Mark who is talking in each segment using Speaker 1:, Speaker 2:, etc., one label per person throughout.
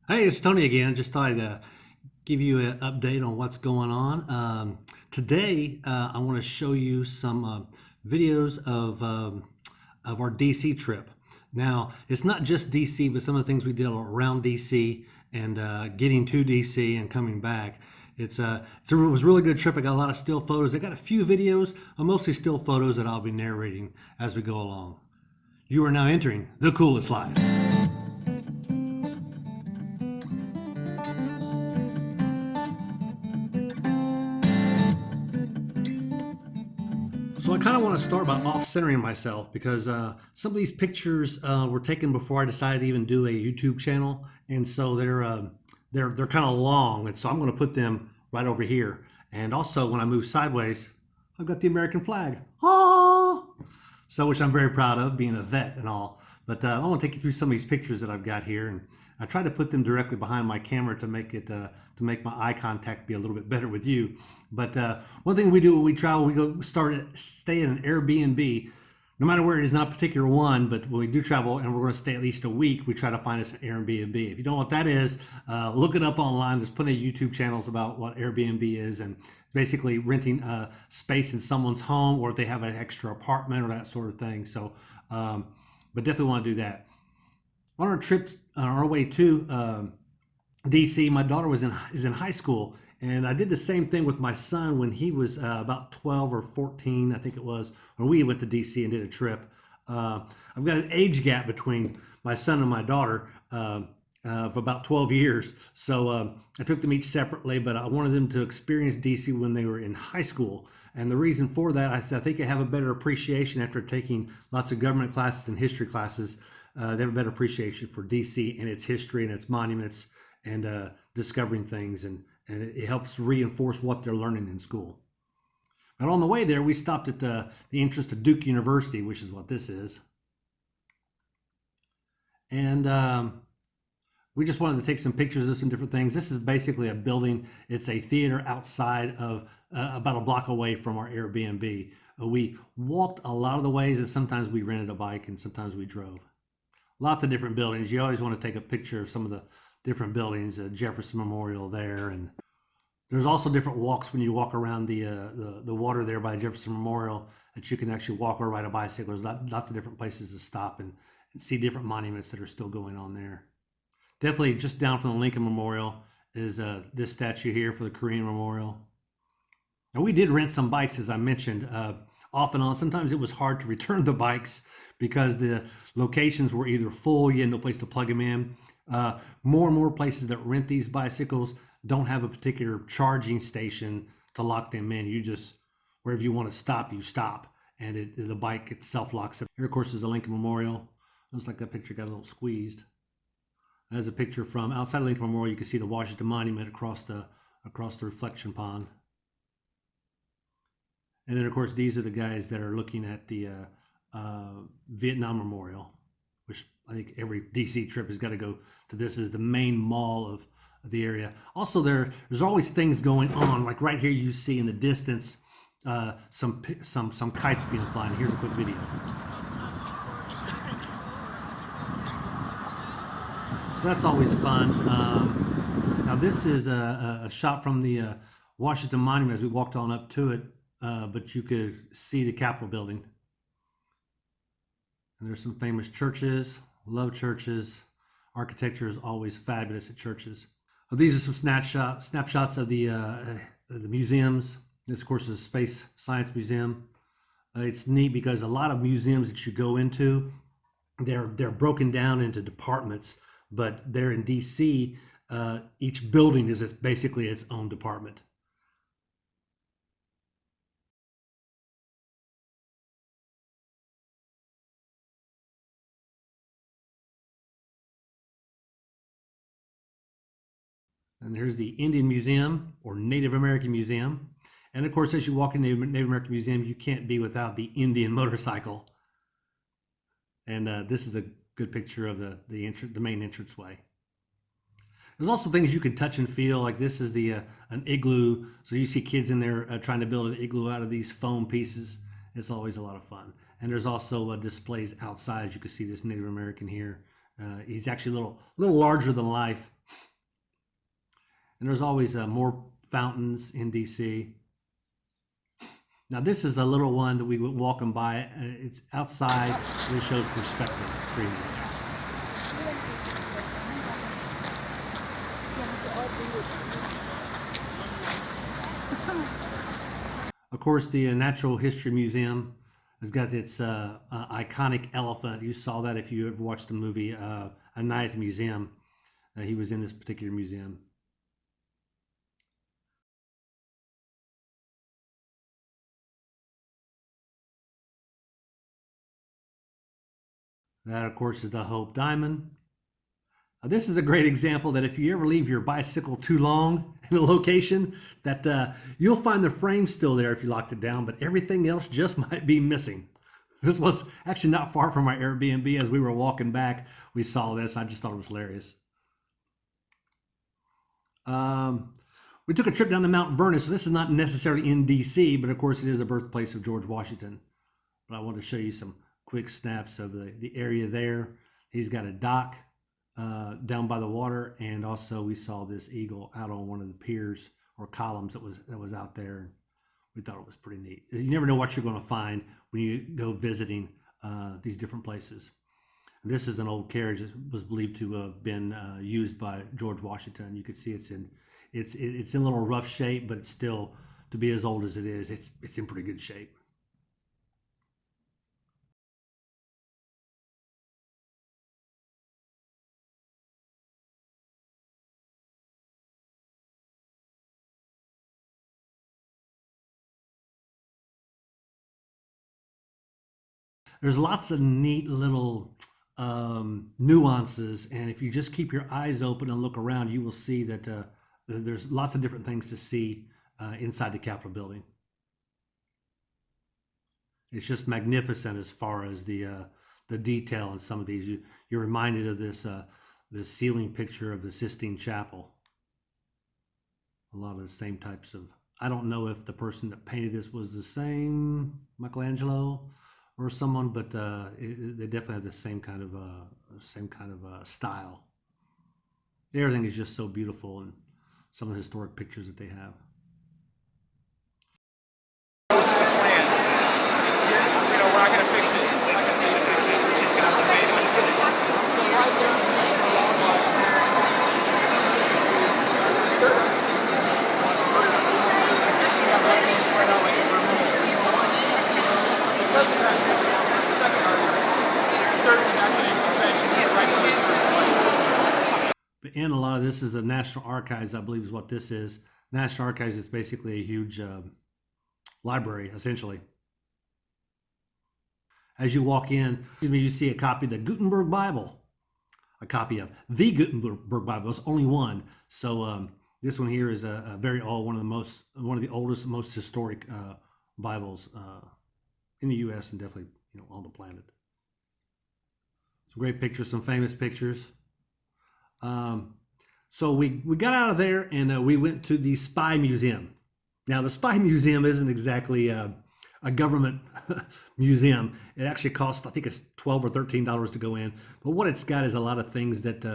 Speaker 1: Hey, it's Tony again. Just thought I'd give you an update on what's going on. Today, I want to show you some videos of our DC trip. Now, it's not just DC, but some of the things we did around DC and getting to DC and coming back. It was a really good trip. I got a lot of still photos. I got a few videos, mostly still photos that I'll be narrating as we go along. You are now entering the coolest life. So I kind of want to start by off-centering myself because some of these pictures were taken before I decided to even do a YouTube channel, and so they're kind of long, and so I'm going to put them right over here. And also, when I move sideways, I've got the American flag. Ah! So, which I'm very proud of, being a vet and all. But I want to take you through some of these pictures that I've got here, and I try to put them directly behind my camera to make it to make my eye contact be a little bit better with you. But one thing we do when we travel, we go stay in an Airbnb. No matter where it is, not a particular one, but when we do travel and we're going to stay at least a week, we try to find us an Airbnb. If you don't know what that is, look it up online. There's plenty of YouTube channels about what Airbnb is, and basically renting space in someone's home, or if they have an extra apartment or that sort of thing. So, but definitely want to do that. On our trips, on our way to DC, my daughter is in high school, and I did the same thing with my son when he was about 12 or 14, I think it was, when we went to DC and did a trip. I've got an age gap between my son and my daughter of about 12 years, so I took them each separately, but I wanted them to experience DC when they were in high school. And the reason for that, I think they have a better appreciation after taking lots of government classes and history classes. They have a better appreciation for DC and its history and its monuments and discovering things, and it helps reinforce what they're learning in school. And on the way there, we stopped at the entrance to Duke University, which is what this is. And we just wanted to take some pictures of some different things. This is basically a building. It's a theater outside of about a block away from our Airbnb. We walked a lot of the ways, and sometimes we rented a bike, and sometimes we drove. Lots of different buildings. You always want to take a picture of some of the different buildings. Jefferson Memorial there, and there's also different walks when you walk around the water there by Jefferson Memorial, that you can actually walk or ride a bicycle. There's lots of different places to stop and see different monuments that are still going on there. Definitely just down from the Lincoln Memorial is this statue here for the Korean Memorial. Now, we did rent some bikes, as I mentioned, off and on. Sometimes it was hard to return the bikes because the locations were either full, you had no place to plug them in. More and more places that rent these bicycles don't have a particular charging station to lock them in. You just, wherever you want to stop, you stop, and the bike itself locks up. Here, of course, is the Lincoln Memorial. Looks like that picture got a little squeezed. There's a picture from outside Lincoln Memorial. You can see the Washington Monument across the reflection pond. And then, of course, these are the guys that are looking at the Vietnam Memorial, which I think every DC trip has got to go to. This is the main mall of the area. Also, there's always things going on. Like right here, you see in the distance some kites being flying. Here's a quick video. So that's always fun. Now this is a shot from the Washington Monument as we walked on up to it, but you could see the Capitol building. And there's some famous churches. Love churches. Architecture is always fabulous at churches. These are some snapshots of the museums. This, of course, is Space Science Museum. It's neat because a lot of museums that you go into, they're broken down into departments. But there in DC, each building is basically its own department. And here's the Indian Museum or Native American Museum. And of course, as you walk in the Native American Museum, you can't be without the Indian motorcycle. And this is a good picture of the main entranceway. There's also things you can touch and feel, like this is an igloo. So you see kids in there trying to build an igloo out of these foam pieces. It's always a lot of fun. And there's also displays outside. As you can see this Native American here. He's actually a little larger than life. And there's always more fountains in DC. Now this is a little one that we went walking by. It's outside and it shows perspective. It's pretty neat. Of course, the Natural History Museum has got its iconic elephant. You saw that if you ever watched the movie A Night at the Museum. He was in this particular museum. That, of course, is the Hope Diamond. This is a great example that if you ever leave your bicycle too long in a location, that you'll find the frame still there if you locked it down, but everything else just might be missing. This was actually not far from our Airbnb. As we were walking back, we saw this. I just thought it was hilarious. Um, we took a trip down to Mount Vernon, so this is not necessarily in DC, but of course it is the birthplace of George Washington. But I wanted to show you some quick snaps of the area there. He's got a dock down by the water, and also we saw this eagle out on one of the piers or columns that was out there. We thought it was pretty neat. You never know what you're going to find when you go visiting these different places. This is an old carriage that was believed to have been used by George Washington. You could see it's in a little rough shape, but it's still, to be as old as it is, it's in pretty good shape. There's lots of neat little nuances, and if you just keep your eyes open and look around, you will see that there's lots of different things to see inside the Capitol building. It's just magnificent as far as the detail in some of these. You're reminded of this ceiling picture of the Sistine Chapel. A lot of the same types of. I don't know if the person that painted this was the same Michelangelo or someone, but they definitely have the same kind of style. Everything is just so beautiful, and some of the historic pictures that they have. We're not gonna fix it. We're not gonna need to fix it. We're just gonna have to make it. And a lot of this is the National Archives, I believe, is what this is. National Archives is basically a huge library, essentially. As you walk in, you see a copy of the Gutenberg Bible, a copy of the Gutenberg Bible. It's only one, so this one here is a very old, one of the oldest, most historic Bibles in the U.S. and definitely on the planet. Some great pictures, some famous pictures. So we got out of there and we went to the Spy Museum. Now the Spy Museum isn't exactly a government museum. It actually costs, I think it's $12 or $13 to go in. But what it's got is a lot of things that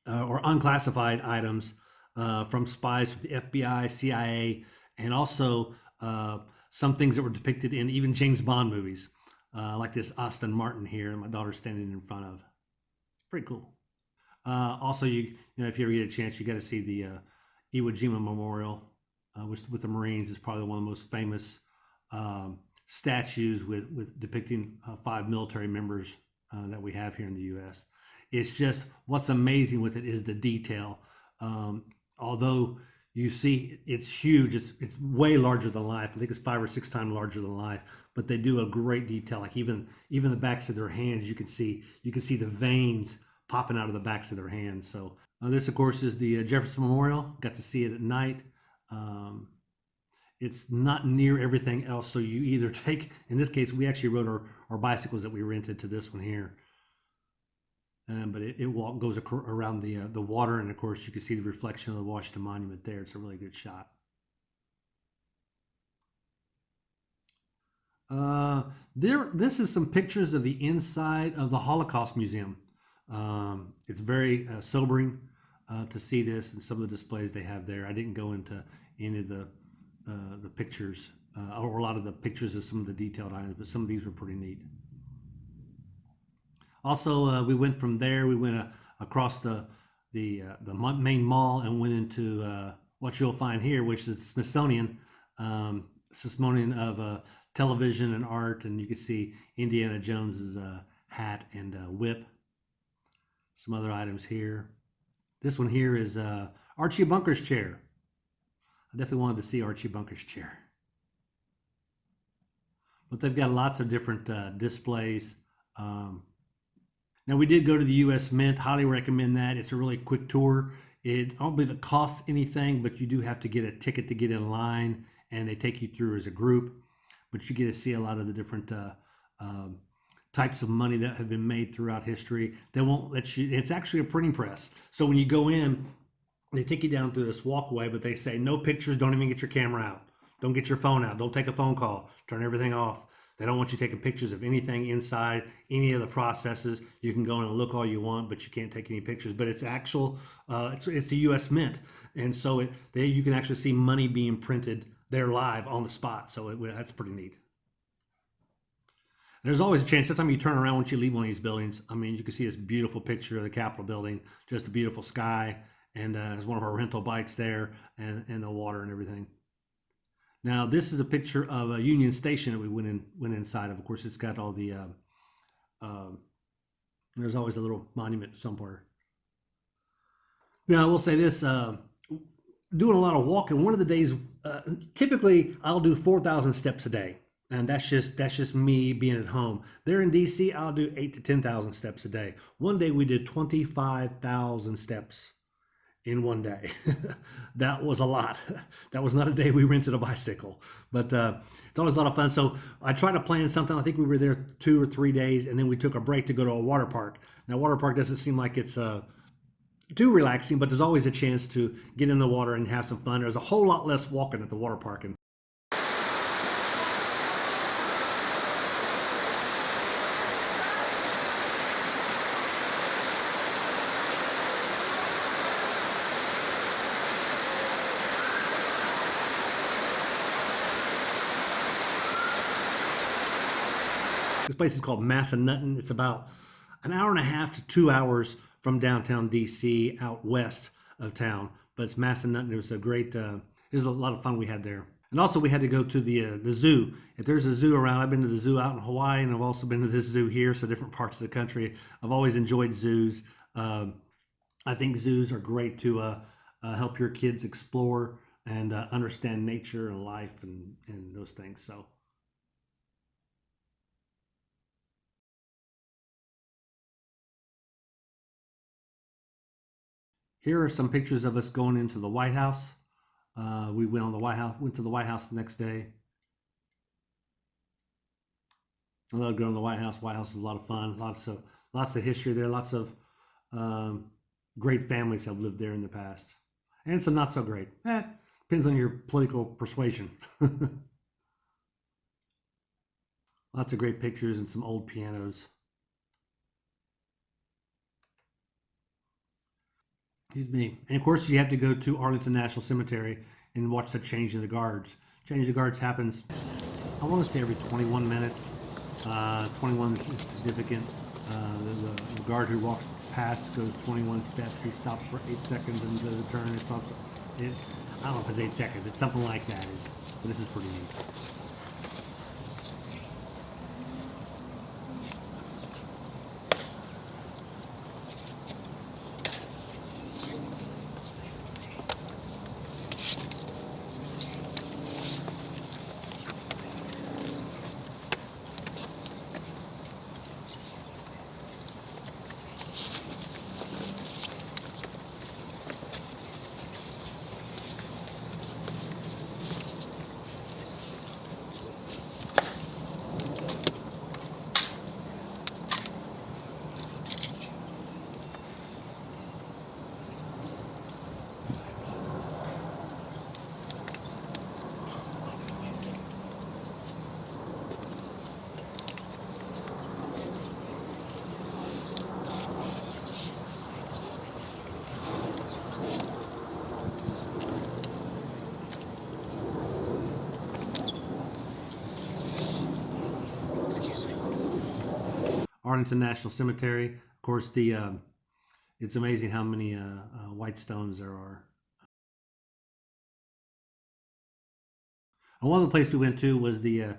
Speaker 1: are unclassified items from spies from the FBI, CIA, and also some things that were depicted in even James Bond movies, like this Aston Martin here, my daughter's standing in front of. It's pretty cool. Also, if you ever get a chance, you got to see the Iwo Jima Memorial with the Marines. Is probably one of the most famous statues with depicting 5 military members that we have here in the U.S. It's just what's amazing with it is the detail. Although you see it's huge, it's way larger than life. I think it's 5 or 6 times larger than life. But they do a great detail. Like even the backs of their hands, you can see the veins popping out of the backs of their hands. So this, of course, is the Jefferson Memorial. Got to see it at night. It's not near everything else, so you either take, in this case, we actually rode our bicycles that we rented to this one here. But it goes around the water, and of course you can see the reflection of the Washington Monument there. It's a really good shot. This is some pictures of the inside of the Holocaust Museum. It's very sobering. to see this and some of the displays they have there. I didn't go into any of the pictures or a lot of the pictures of some of the detailed items, but some of these were pretty neat. Also, we went from there. We went across the main mall and went into what you'll find here, which is Smithsonian. Smithsonian of television and art, and you can see Indiana Jones's hat and whip. Some other items here. This one here is Archie Bunker's chair. I definitely wanted to see Archie Bunker's chair. But they've got lots of different displays. Now we did go to the U.S. Mint. Highly recommend that. It's a really quick tour. I don't believe it costs anything, but you do have to get a ticket to get in line, and they take you through as a group. But you get to see a lot of the different types of money that have been made throughout history. They won't let you. It's actually a printing press. So when you go in, they take you down through this walkway, but they say no pictures. Don't even get your camera out. Don't get your phone out. Don't take a phone call. Turn everything off. They don't want you taking pictures of anything inside, any of the processes. You can go in and look all you want, but you can't take any pictures. But it's actual, it's the U.S. Mint. And so you can actually see money being printed there live on the spot. So that's pretty neat. There's always a chance, every time you turn around once you leave one of these buildings, I mean, you can see this beautiful picture of the Capitol building, just a beautiful sky. And there's one of our rental bikes there and the water and everything. Now, this is a picture of a Union Station that we went inside of. Of course, it's got all the, there's always a little monument somewhere. Now, I will say this, doing a lot of walking, one of the days, typically I'll do 4,000 steps a day. And that's just me being at home. There in DC, I'll do 8,000 to 10,000 steps a day. One day we did 25,000 steps in one day. That was a lot. That was not a day we rented a bicycle, but it's always a lot of fun. So I tried to plan something. I think we were there 2 or 3 days, and then we took a break to go to a water park. Now, water park doesn't seem like it's too relaxing, but there's always a chance to get in the water and have some fun. There's a whole lot less walking at the water park. And this place is called Massanutten. It's about an hour and a half to 2 hours from downtown DC, out west of town. But it's Massanutten. It was a great, it was a lot of fun we had there. And also we had to go to the zoo. If there's a zoo around, I've been to the zoo out in Hawaii, and I've also been to this zoo here, so different parts of the country. I've always enjoyed zoos. I think zoos are great to help your kids explore and understand nature and life and those things. So. Here are some pictures of us going into the White House. We went to the White House the next day. I love going to the White House. White House is a lot of fun. Lots of history there. Lots of great families have lived there in the past, and some not so great. Depends on your political persuasion. Lots of great pictures and some old pianos. Excuse me. And of course, you have to go to Arlington National Cemetery and watch the change in the guards. Change of the guards happens, I want to say, every 21 minutes. 21 is significant. The guard who walks past goes 21 steps. He stops for 8 seconds and does a turn and stops. I don't know if it's 8 seconds. It's something like that. But this is pretty neat. Arlington National Cemetery. Of course, it's amazing how many white stones there are. And one of the places we went to was uh,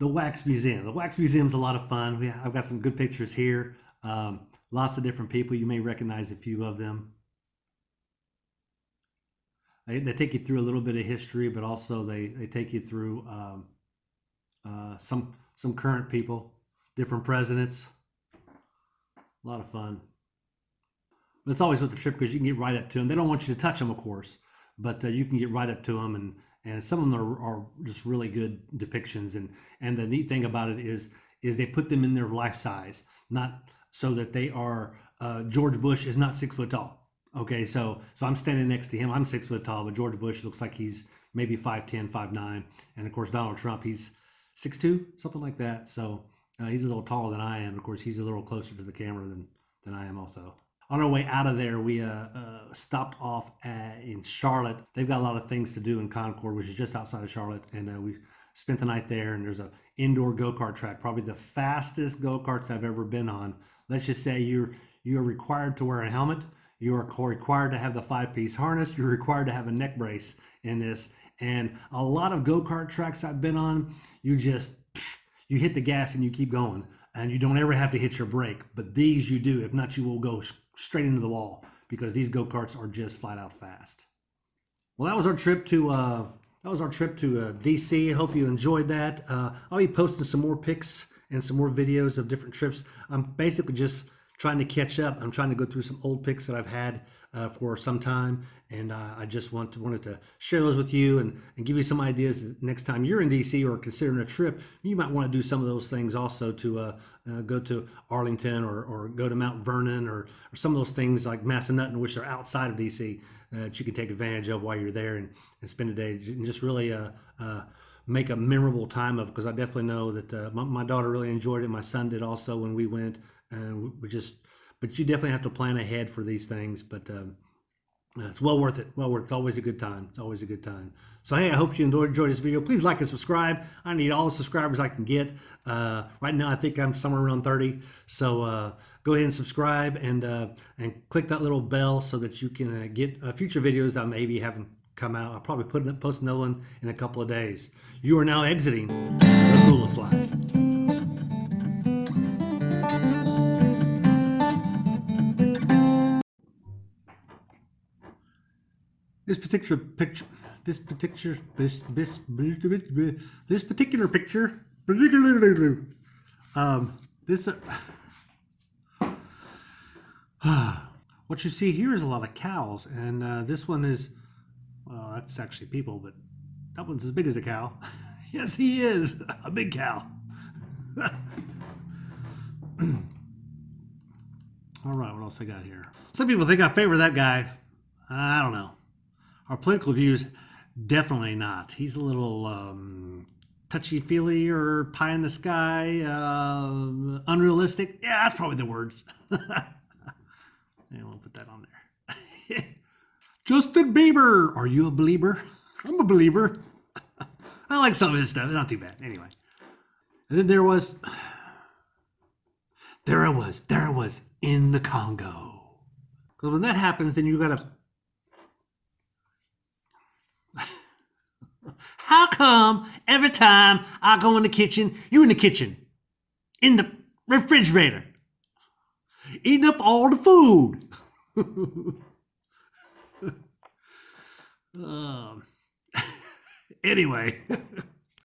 Speaker 1: the Wax Museum. The Wax Museum's a lot of fun. I've got some good pictures here. Lots of different people. You may recognize a few of them. They take you through a little bit of history, but also they take you through some current people, different presidents. A lot of fun. But it's always with the trip because you can get right up to them. They don't want you to touch them, of course, but you can get right up to them, and some of them are just really good depictions. And the neat thing about it is they put them in their life size, not so that they are. George Bush is not 6 foot tall. Okay, so I'm standing next to him. I'm 6 foot tall, but George Bush looks like he's maybe 5'10", 5'9", and of course Donald Trump, he's 6'2", something like that. So he's a little taller than I am. Of course, he's a little closer to the camera than I am also. On our way out of there, we stopped off in Charlotte. They've got a lot of things to do in Concord, which is just outside of Charlotte, and we spent the night there. And there's a indoor go-kart track, probably the fastest go-karts I've ever been on. Let's just say you're required to wear a helmet. You are required to have the 5-piece harness. You're required to have a neck brace in this. And a lot of go-kart tracks I've been on, you hit the gas and you keep going, and you don't ever have to hit your brake. But these you do. If not, you will go straight into the wall because these go-karts are just flat out fast. Well, that was our trip to DC. I hope you enjoyed that. I'll be posting some more pics and some more videos of different trips. I'm basically just trying to catch up. I'm trying to go through some old pics that I've had for some time, and I just wanted to share those with you and give you some ideas. Next time you're in DC or considering a trip, you might want to do some of those things also to go to Arlington or go to Mount Vernon or some of those things like Massanutten, which are outside of DC, that you can take advantage of while you're there and spend a day and just really make a memorable time of, because I definitely know that my daughter really enjoyed it. My son did also when we went, and but you definitely have to plan ahead for these things. But it's well worth it. Well worth it. It's always a good time. It's always a good time. So hey, I hope you enjoyed this video. Please like and subscribe. I need all the subscribers I can get. Right now, I think I'm somewhere around 30. So go ahead and subscribe and click that little bell so that you can get future videos that maybe haven't come out. I'll probably post another one in a couple of days. You are now exiting the coolest life. This particular picture, this particular picture, this what you see here is a lot of cows, and this one is, well, that's actually people, but that one's as big as a cow. Yes, he is a big cow. All right, what else I got here? Some people think I favor that guy. I don't know. Our political views, definitely not. He's a little touchy-feely or pie in the sky, unrealistic. Yeah, that's probably the words. Yeah, we'll put that on there. Justin Bieber, are you a believer? I'm a believer. I like some of his stuff. It's not too bad. Anyway. And then there I was in the Congo. Because when that happens, then you gotta. How come every time I go in the kitchen, you in the kitchen, in the refrigerator, eating up all the food? Anyway.